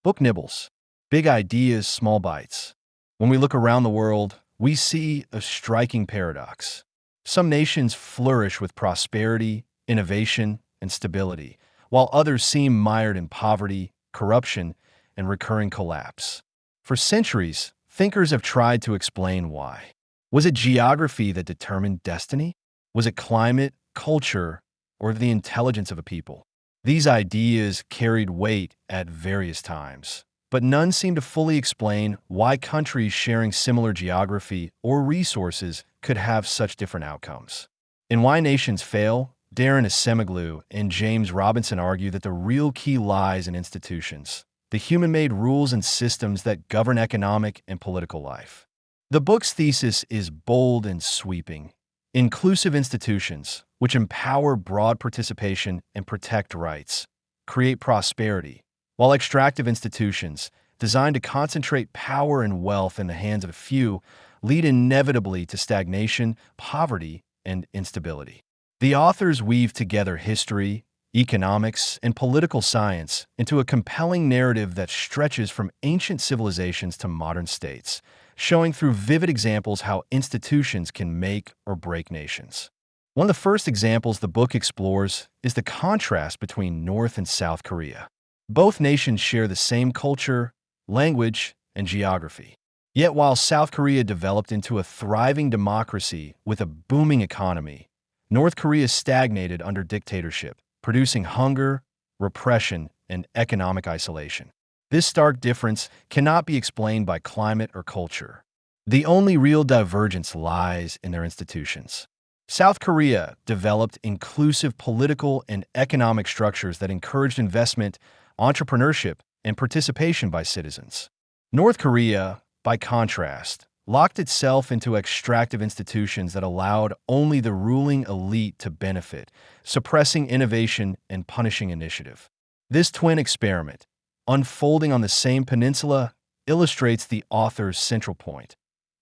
Book nibbles. Big ideas, small bites. When we look around the world, we see a striking paradox. Some nations flourish with prosperity, innovation, and stability, while others seem mired in poverty, corruption, and recurring collapse. For centuries, thinkers have tried to explain why. Was it geography that determined destiny? Was it climate, culture, or the intelligence of a people? These ideas carried weight at various times, but none seem to fully explain why countries sharing similar geography or resources could have such different outcomes. In Why Nations Fail, Daron Acemoglu and James Robinson argue that the real key lies in institutions, the human-made rules and systems that govern economic and political life. The book's thesis is bold and sweeping. Inclusive institutions, which empower broad participation and protect rights, create prosperity, while extractive institutions, designed to concentrate power and wealth in the hands of a few, lead inevitably to stagnation, poverty, and instability. The authors weave together history, economics, and political science into a compelling narrative that stretches from ancient civilizations to modern states, showing through vivid examples how institutions can make or break nations. One of the first examples the book explores is the contrast between North and South Korea. Both nations share the same culture, language, and geography. Yet while South Korea developed into a thriving democracy with a booming economy, North Korea stagnated under dictatorship, producing hunger, repression, and economic isolation. This stark difference cannot be explained by climate or culture. The only real divergence lies in their institutions. South Korea developed inclusive political and economic structures that encouraged investment, entrepreneurship, and participation by citizens. North Korea, by contrast, locked itself into extractive institutions that allowed only the ruling elite to benefit, suppressing innovation and punishing initiative. This twin experiment, unfolding on the same peninsula, illustrates the author's central point.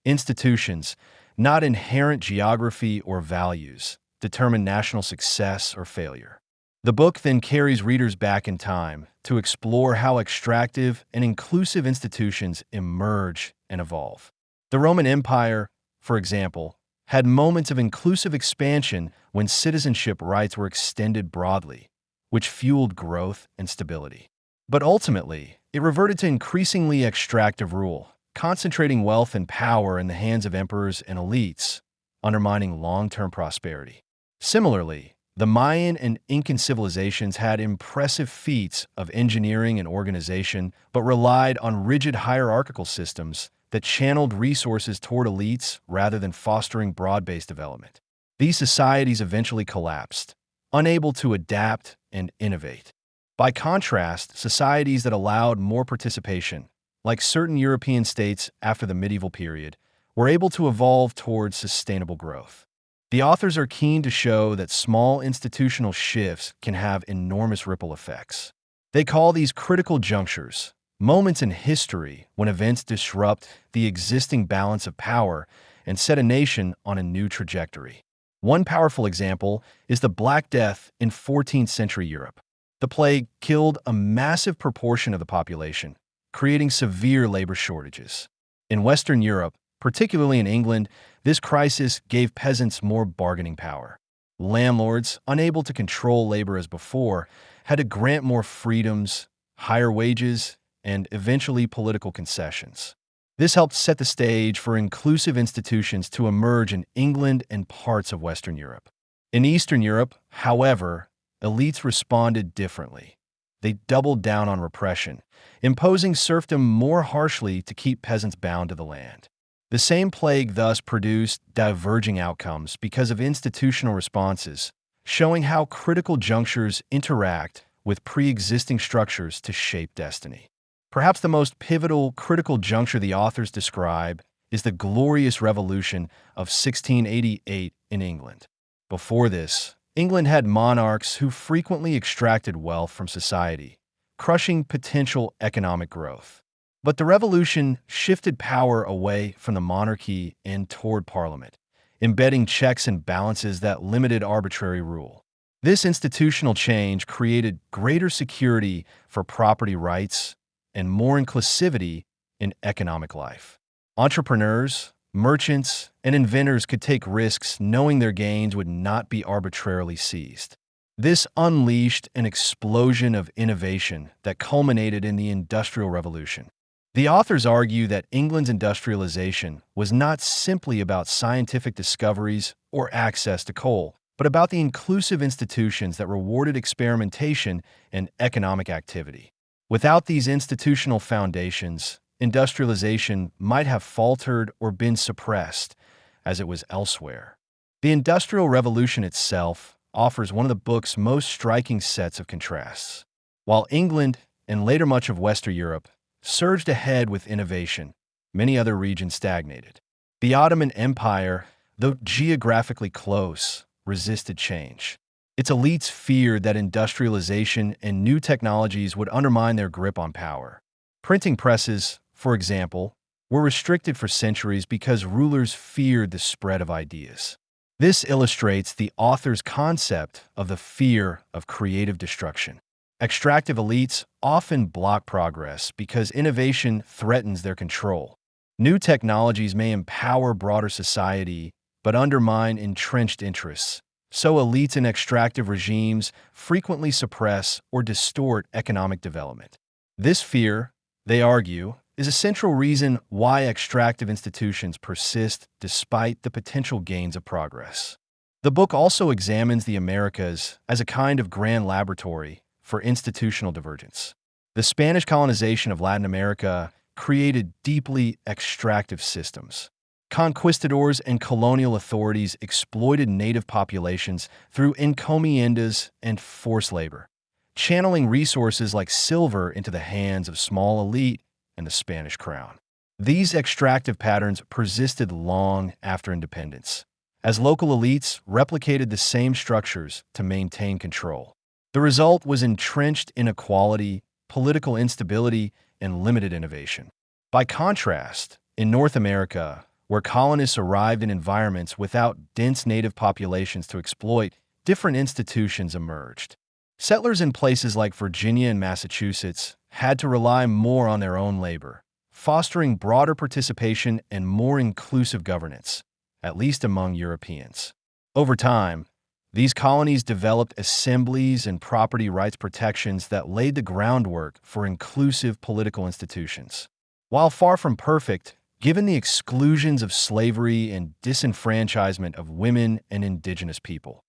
Institutions, not inherent geography or values, determine national success or failure. The book then carries readers back in time to explore how extractive and inclusive institutions emerge and evolve. The Roman Empire, for example, had moments of inclusive expansion when citizenship rights were extended broadly, which fueled growth and stability. But ultimately, it reverted to increasingly extractive rule, concentrating wealth and power in the hands of emperors and elites, undermining long-term prosperity. Similarly, the Mayan and Incan civilizations had impressive feats of engineering and organization, but relied on rigid hierarchical systems that channeled resources toward elites rather than fostering broad-based development. These societies eventually collapsed, unable to adapt and innovate. By contrast, societies that allowed more participation, like certain European states after the medieval period, were able to evolve towards sustainable growth. The authors are keen to show that small institutional shifts can have enormous ripple effects. They call these critical junctures, moments in history when events disrupt the existing balance of power and set a nation on a new trajectory. One powerful example is the Black Death in 14th century Europe. The plague killed a massive proportion of the population, creating severe labor shortages. In Western Europe, particularly in England, this crisis gave peasants more bargaining power. Landlords, unable to control labor as before, had to grant more freedoms, higher wages, and eventually political concessions. This helped set the stage for inclusive institutions to emerge in England and parts of Western Europe. In Eastern Europe, however, elites responded differently. They doubled down on repression, imposing serfdom more harshly to keep peasants bound to the land. The same plague thus produced diverging outcomes because of institutional responses, showing how critical junctures interact with pre-existing structures to shape destiny. Perhaps the most pivotal, critical juncture the authors describe is the Glorious Revolution of 1688 in England. Before this, England had monarchs who frequently extracted wealth from society, crushing potential economic growth. But the revolution shifted power away from the monarchy and toward parliament, embedding checks and balances that limited arbitrary rule. This institutional change created greater security for property rights, and more inclusivity in economic life. Entrepreneurs, merchants, and inventors could take risks knowing their gains would not be arbitrarily seized. This unleashed an explosion of innovation that culminated in the Industrial Revolution. The authors argue that England's industrialization was not simply about scientific discoveries or access to coal, but about the inclusive institutions that rewarded experimentation and economic activity. Without these institutional foundations, industrialization might have faltered or been suppressed, as it was elsewhere. The Industrial Revolution itself offers one of the book's most striking sets of contrasts. While England, and later much of Western Europe, surged ahead with innovation, many other regions stagnated. The Ottoman Empire, though geographically close, resisted change. Its elites feared that industrialization and new technologies would undermine their grip on power. Printing presses, for example, were restricted for centuries because rulers feared the spread of ideas. This illustrates the author's concept of the fear of creative destruction. Extractive elites often block progress because innovation threatens their control. New technologies may empower broader society, but undermine entrenched interests. So elites in extractive regimes frequently suppress or distort economic development. This fear, they argue, is a central reason why extractive institutions persist despite the potential gains of progress. The book also examines the Americas as a kind of grand laboratory for institutional divergence. The Spanish colonization of Latin America created deeply extractive systems. Conquistadors and colonial authorities exploited native populations through encomiendas and forced labor, channeling resources like silver into the hands of small elite and the Spanish crown. These extractive patterns persisted long after independence, as local elites replicated the same structures to maintain control. The result was entrenched inequality, political instability, and limited innovation. By contrast, in North America, where colonists arrived in environments without dense native populations to exploit, different institutions emerged. Settlers in places like Virginia and Massachusetts had to rely more on their own labor, fostering broader participation and more inclusive governance, at least among Europeans. Over time, these colonies developed assemblies and property rights protections that laid the groundwork for inclusive political institutions. While far from perfect, given the exclusions of slavery and disenfranchisement of women and indigenous people,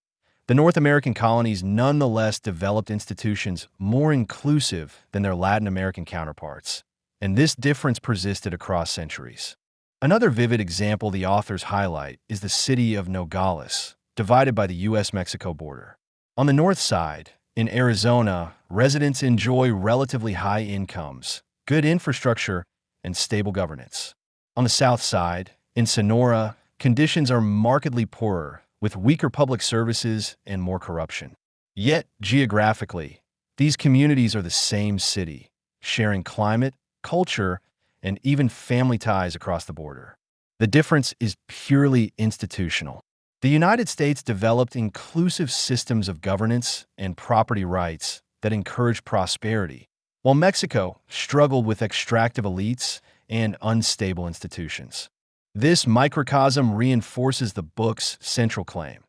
the North American colonies nonetheless developed institutions more inclusive than their Latin American counterparts, and this difference persisted across centuries. Another vivid example the authors highlight is the city of Nogales, divided by the U.S.-Mexico border. On the north side, in Arizona, residents enjoy relatively high incomes, good infrastructure, and stable governance. On the south side, in Sonora, conditions are markedly poorer, with weaker public services and more corruption. Yet, geographically, these communities are the same city, sharing climate, culture, and even family ties across the border. The difference is purely institutional. The United States developed inclusive systems of governance and property rights that encouraged prosperity, while Mexico struggled with extractive elites and unstable institutions. This microcosm reinforces the book's central claim.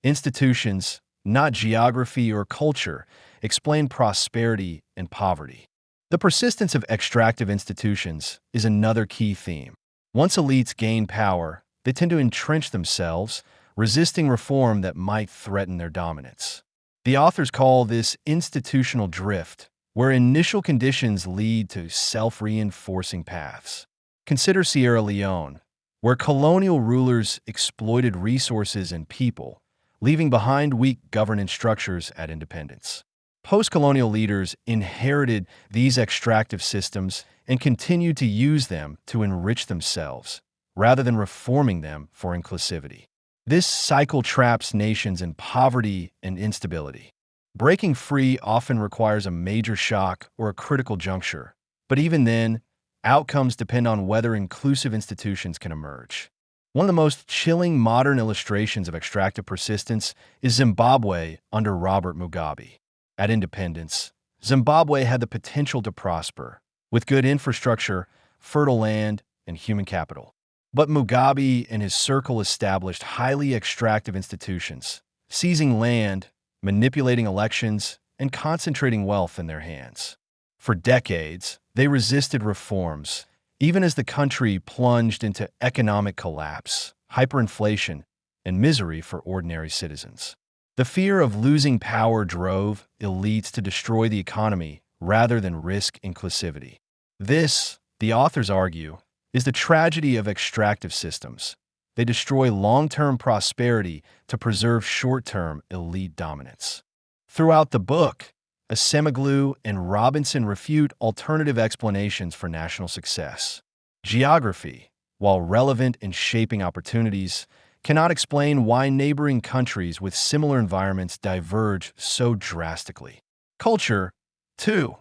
Institutions, not geography or culture, explain prosperity and poverty. The persistence of extractive institutions is another key theme. Once elites gain power, they tend to entrench themselves, resisting reform that might threaten their dominance. The authors call this institutional drift, where initial conditions lead to self-reinforcing paths. Consider Sierra Leone, where colonial rulers exploited resources and people, leaving behind weak governance structures at independence. Post-colonial leaders inherited these extractive systems and continued to use them to enrich themselves, rather than reforming them for inclusivity. This cycle traps nations in poverty and instability. Breaking free often requires a major shock or a critical juncture, but even then, outcomes depend on whether inclusive institutions can emerge. One of the most chilling modern illustrations of extractive persistence is Zimbabwe under Robert Mugabe. At independence, Zimbabwe had the potential to prosper, with good infrastructure, fertile land, and human capital. But Mugabe and his circle established highly extractive institutions, seizing land, manipulating elections, and concentrating wealth in their hands. For decades, they resisted reforms, even as the country plunged into economic collapse, hyperinflation, and misery for ordinary citizens. The fear of losing power drove elites to destroy the economy rather than risk inclusivity. This, the authors argue, is the tragedy of extractive systems. They destroy long-term prosperity to preserve short-term elite dominance. Throughout the book, Acemoglu and Robinson refute alternative explanations for national success. Geography, while relevant in shaping opportunities, cannot explain why neighboring countries with similar environments diverge so drastically. Culture, too,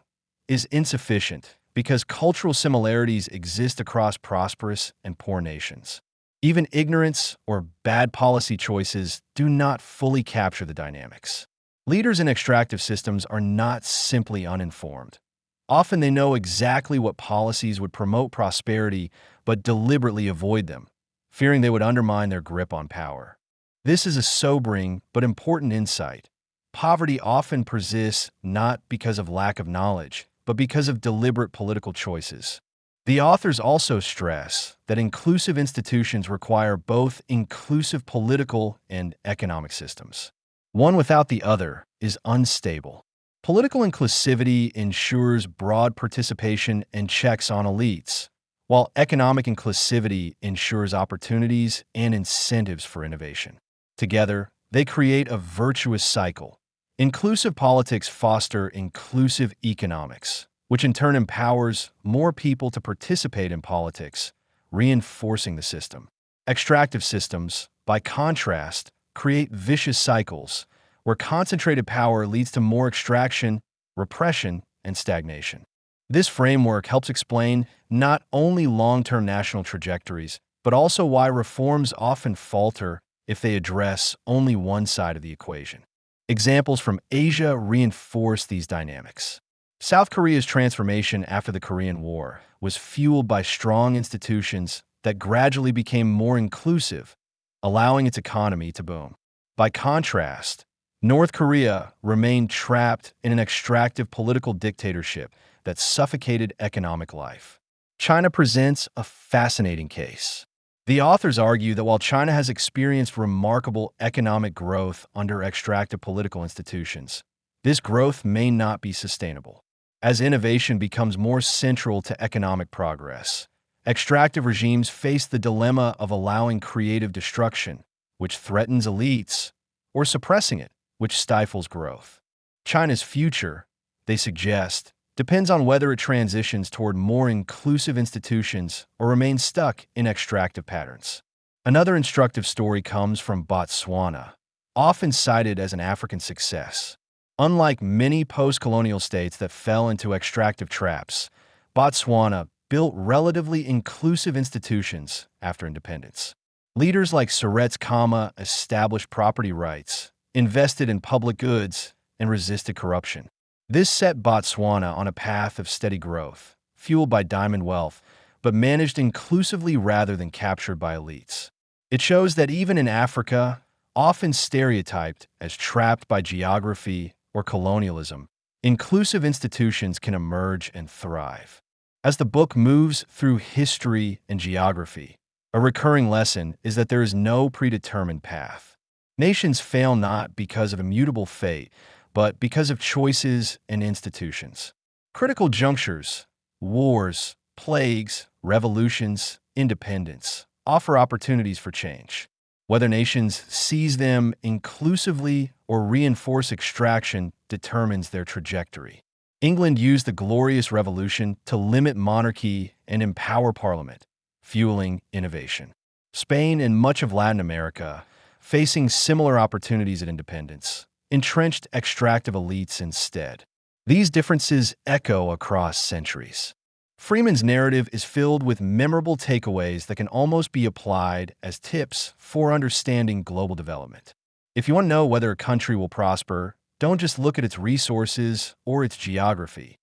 is insufficient because cultural similarities exist across prosperous and poor nations. Even ignorance or bad policy choices do not fully capture the dynamics. Leaders in extractive systems are not simply uninformed. Often they know exactly what policies would promote prosperity but deliberately avoid them, fearing they would undermine their grip on power. This is a sobering but important insight. Poverty often persists not because of lack of knowledge, but because of deliberate political choices. The authors also stress that inclusive institutions require both inclusive political and economic systems. One without the other is unstable. Political inclusivity ensures broad participation and checks on elites, while economic inclusivity ensures opportunities and incentives for innovation. Together, they create a virtuous cycle. Inclusive politics foster inclusive economics, which in turn empowers more people to participate in politics, reinforcing the system. Extractive systems, by contrast, create vicious cycles where concentrated power leads to more extraction, repression, and stagnation. This framework helps explain not only long-term national trajectories, but also why reforms often falter if they address only one side of the equation. Examples from Asia reinforce these dynamics. South Korea's transformation after the Korean War was fueled by strong institutions that gradually became more inclusive, allowing its economy to boom. By contrast, North Korea remained trapped in an extractive political dictatorship that suffocated economic life. China presents a fascinating case. The authors argue that while China has experienced remarkable economic growth under extractive political institutions, this growth may not be sustainable. As innovation becomes more central to economic progress, extractive regimes face the dilemma of allowing creative destruction, which threatens elites, or suppressing it, which stifles growth. China's future, they suggest, depends on whether it transitions toward more inclusive institutions or remains stuck in extractive patterns. Another instructive story comes from Botswana, often cited as an African success. Unlike many post-colonial states that fell into extractive traps, Botswana built relatively inclusive institutions after independence. Leaders like Seretse Khama established property rights, invested in public goods, and resisted corruption. This set Botswana on a path of steady growth, fueled by diamond wealth, but managed inclusively rather than captured by elites. It shows that even in Africa, often stereotyped as trapped by geography or colonialism, inclusive institutions can emerge and thrive. As the book moves through history and geography, a recurring lesson is that there is no predetermined path. Nations fail not because of immutable fate, but because of choices and institutions. Critical junctures, wars, plagues, revolutions, independence, offer opportunities for change. Whether nations seize them inclusively or reinforce extraction determines their trajectory. England used the Glorious Revolution to limit monarchy and empower parliament, fueling innovation. Spain and much of Latin America, facing similar opportunities at independence, entrenched extractive elites instead. These differences echo across centuries. Freeman's narrative is filled with memorable takeaways that can almost be applied as tips for understanding global development. If you want to know whether a country will prosper, don't just look at its resources or its geography.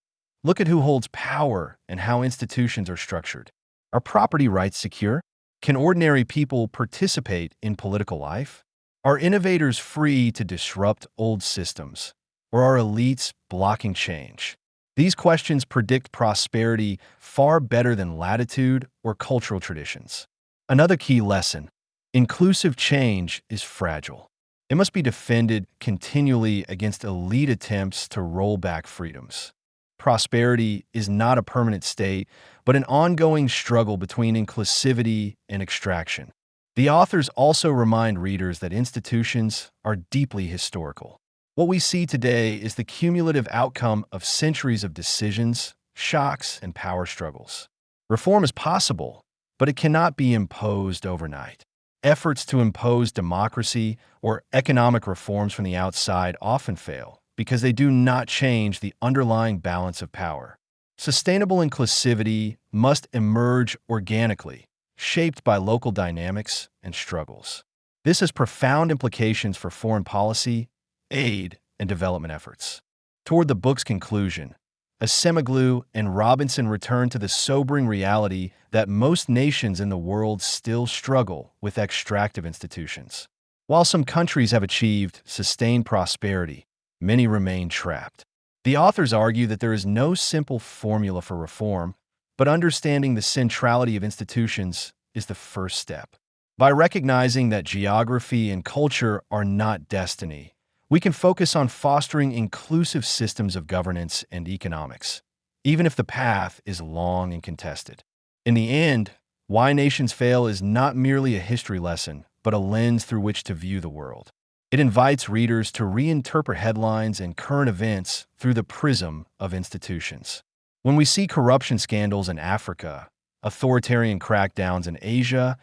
Look at who holds power and how institutions are structured. Are property rights secure? Can ordinary people participate in political life? Are innovators free to disrupt old systems? Or are elites blocking change? These questions predict prosperity far better than latitude or cultural traditions. Another key lesson: inclusive change is fragile. It must be defended continually against elite attempts to roll back freedoms. Prosperity is not a permanent state, but an ongoing struggle between inclusivity and extraction. The authors also remind readers that institutions are deeply historical. What we see today is the cumulative outcome of centuries of decisions, shocks, and power struggles. Reform is possible, but it cannot be imposed overnight. Efforts to impose democracy or economic reforms from the outside often fail because they do not change the underlying balance of power. Sustainable inclusivity must emerge organically, shaped by local dynamics and struggles. This has profound implications for foreign policy, aid, and development efforts. Toward the book's conclusion, Acemoglu and Robinson return to the sobering reality that most nations in the world still struggle with extractive institutions. While some countries have achieved sustained prosperity, many remain trapped. The authors argue that there is no simple formula for reform, but understanding the centrality of institutions is the first step. By recognizing that geography and culture are not destiny, we can focus on fostering inclusive systems of governance and economics, even if the path is long and contested. In the end, Why Nations Fail is not merely a history lesson, but a lens through which to view the world. It invites readers to reinterpret headlines and current events through the prism of institutions. When we see corruption scandals in Africa, authoritarian crackdowns in Asia,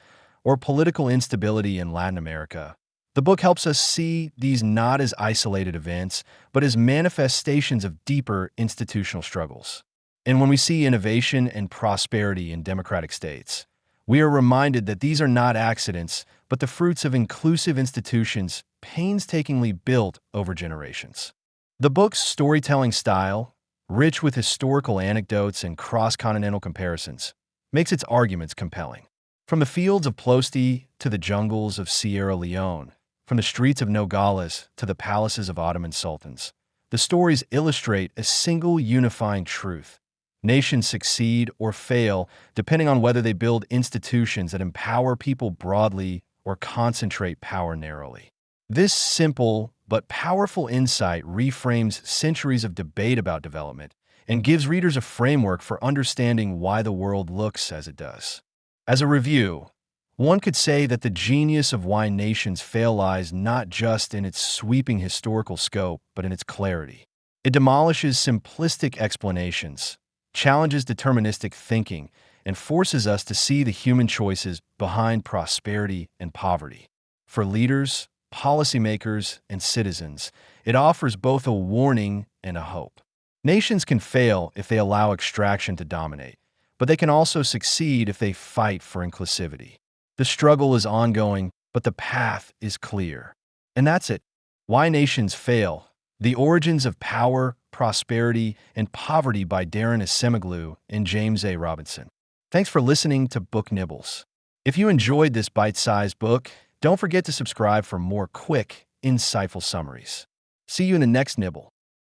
or political instability in Latin America, the book helps us see these not as isolated events, but as manifestations of deeper institutional struggles. And when we see innovation and prosperity in democratic states, we are reminded that these are not accidents, but the fruits of inclusive institutions painstakingly built over generations. The book's storytelling style, rich with historical anecdotes and cross-continental comparisons, makes its arguments compelling. From the fields of Ploesti to the jungles of Sierra Leone, from the streets of Nogales to the palaces of Ottoman sultans, the stories illustrate a single unifying truth. Nations succeed or fail depending on whether they build institutions that empower people broadly or concentrate power narrowly. This simple but powerful insight reframes centuries of debate about development and gives readers a framework for understanding why the world looks as it does. As a review, one could say that the genius of Why Nations Fail lies not just in its sweeping historical scope, but in its clarity. It demolishes simplistic explanations, challenges deterministic thinking, and forces us to see the human choices behind prosperity and poverty. For leaders, policymakers, and citizens, it offers both a warning and a hope. Nations can fail if they allow extraction to dominate, but they can also succeed if they fight for inclusivity. The struggle is ongoing, but the path is clear. And that's it. Why Nations Fail: The Origins of Power, Prosperity, and Poverty by Daron Acemoglu and James A. Robinson. Thanks for listening to Book Nibbles. If you enjoyed this bite-sized book, don't forget to subscribe for more quick, insightful summaries. See you in the next nibble.